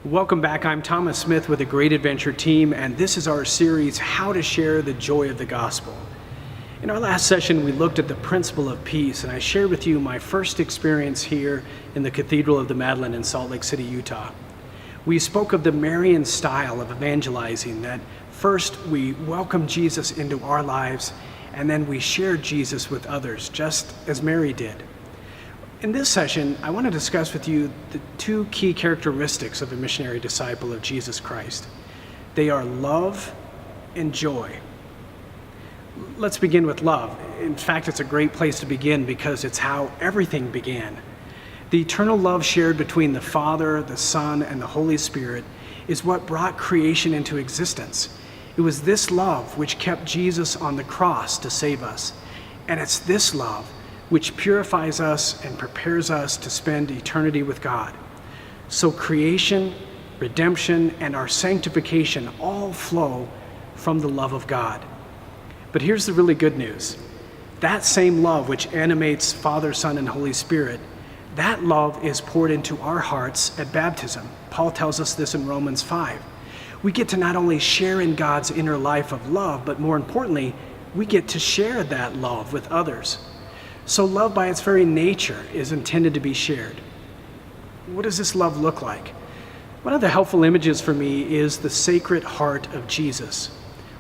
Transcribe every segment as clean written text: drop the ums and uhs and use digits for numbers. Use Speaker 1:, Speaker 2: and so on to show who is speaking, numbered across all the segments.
Speaker 1: Welcome back. I'm Thomas Smith with the Great Adventure team, and this is our series, How to Share the Joy of the Gospel. In our last session, we looked at the principle of peace, and I shared with you my first experience here in the Cathedral of the Madeleine in Salt Lake City, Utah. We spoke of the Marian style of evangelizing, that first we welcome Jesus into our lives, and then we share Jesus with others, just as Mary did. In this session, I want to discuss with you the two key characteristics of a missionary disciple of Jesus Christ. They are love and joy. Let's begin with love. In fact, it's a great place to begin because it's how everything began. The eternal love shared between the Father, the Son, and the Holy Spirit is what brought creation into existence. It was this love which kept Jesus on the cross to save us. And it's this love which purifies us and prepares us to spend eternity with God. So creation, redemption, and our sanctification all flow from the love of God. But here's the really good news. That same love which animates Father, Son, and Holy Spirit, that love is poured into our hearts at baptism. Paul tells us this in Romans 5. We get to not only share in God's inner life of love, but more importantly, we get to share that love with others. So love by its very nature is intended to be shared. What does this love look like? One of the helpful images for me is the sacred heart of Jesus.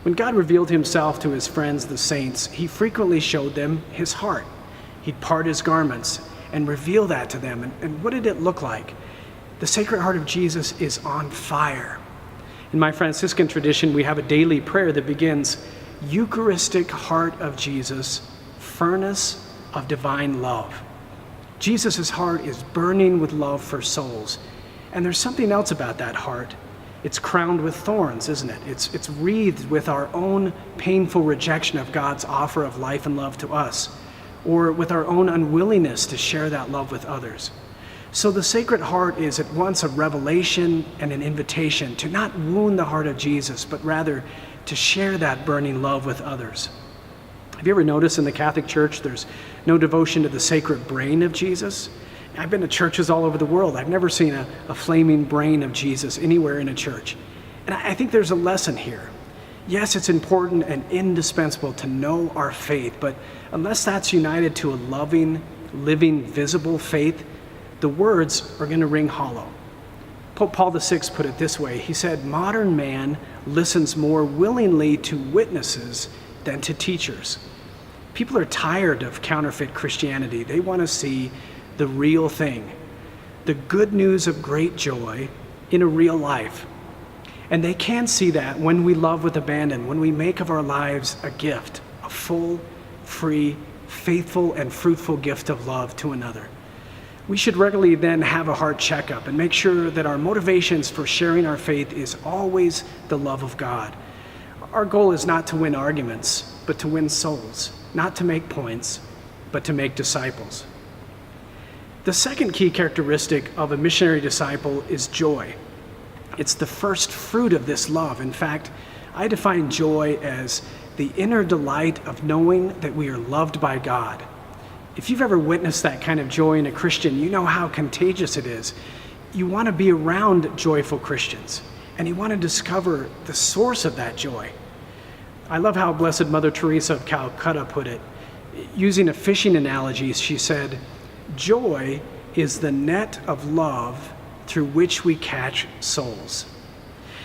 Speaker 1: When God revealed himself to his friends, the saints, he frequently showed them his heart. He'd part his garments and reveal that to them. And what did it look like? The sacred heart of Jesus is on fire. In my Franciscan tradition, we have a daily prayer that begins, Eucharistic heart of Jesus, furnace of divine love. Jesus' heart is burning with love for souls. And there's something else about that heart. It's crowned with thorns, isn't it? It's wreathed with our own painful rejection of God's offer of life and love to us, or with our own unwillingness to share that love with others. So the Sacred Heart is at once a revelation and an invitation to not wound the heart of Jesus, but rather to share that burning love with others. Have you ever noticed in the Catholic Church there's no devotion to the sacred brain of Jesus? I've been to churches all over the world. I've never seen a flaming brain of Jesus anywhere in a church. And I think there's a lesson here. Yes, it's important and indispensable to know our faith, but unless that's united to a loving, living, visible faith, the words are going to ring hollow. Pope Paul VI put it this way. He said, modern man listens more willingly to witnesses than to teachers. People are tired of counterfeit Christianity. They want to see the real thing, the good news of great joy in a real life. And they can see that when we love with abandon, when we make of our lives a gift, a full, free, faithful, and fruitful gift of love to another. We should regularly then have a heart checkup and make sure that our motivations for sharing our faith is always the love of God. Our goal is not to win arguments, but to win souls, not to make points, but to make disciples. The second key characteristic of a missionary disciple is joy. It's the first fruit of this love. In fact, I define joy as the inner delight of knowing that we are loved by God. If you've ever witnessed that kind of joy in a Christian, you know how contagious it is. You want to be around joyful Christians, and you want to discover the source of that joy. I love how Blessed Mother Teresa of Calcutta put it. Using a fishing analogy, she said, joy is the net of love through which we catch souls.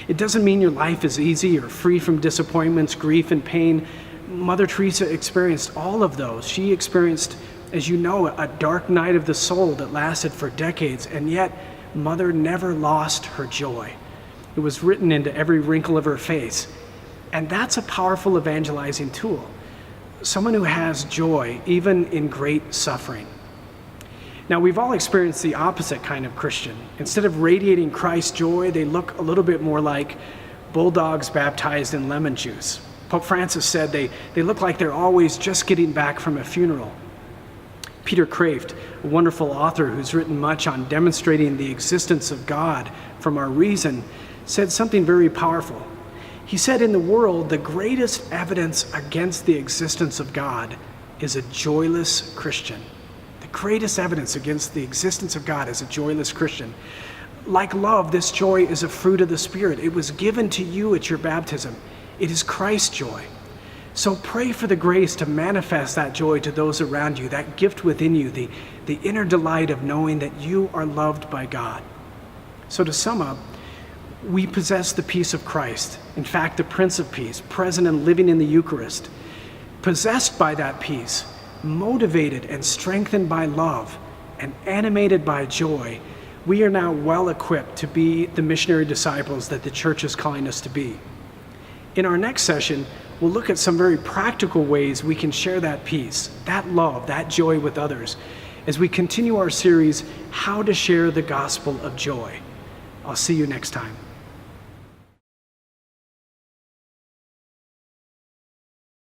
Speaker 1: It doesn't mean your life is easy or free from disappointments, grief, and pain. Mother Teresa experienced all of those. She experienced, as you know, a dark night of the soul that lasted for decades, and yet Mother never lost her joy. It was written into every wrinkle of her face. And that's a powerful evangelizing tool. Someone who has joy, even in great suffering. Now, we've all experienced the opposite kind of Christian. Instead of radiating Christ's joy, they look a little bit more like bulldogs baptized in lemon juice. Pope Francis said they look like they're always just getting back from a funeral. Peter Kraft, a wonderful author who's written much on demonstrating the existence of God from our reason, said something very powerful. He said, in the world, the greatest evidence against the existence of God is a joyless Christian. The greatest evidence against the existence of God is a joyless Christian. Like love, this joy is a fruit of the Spirit. It was given to you at your baptism. It is Christ's joy. So pray for the grace to manifest that joy to those around you, that gift within you, the inner delight of knowing that you are loved by God. So to sum up, we possess the peace of Christ. In fact, the Prince of Peace, present and living in the Eucharist. Possessed by that peace, motivated and strengthened by love, and animated by joy, we are now well equipped to be the missionary disciples that the church is calling us to be. In our next session, we'll look at some very practical ways we can share that peace, that love, that joy with others as we continue our series, How to Share the Gospel of Joy. I'll see you next time.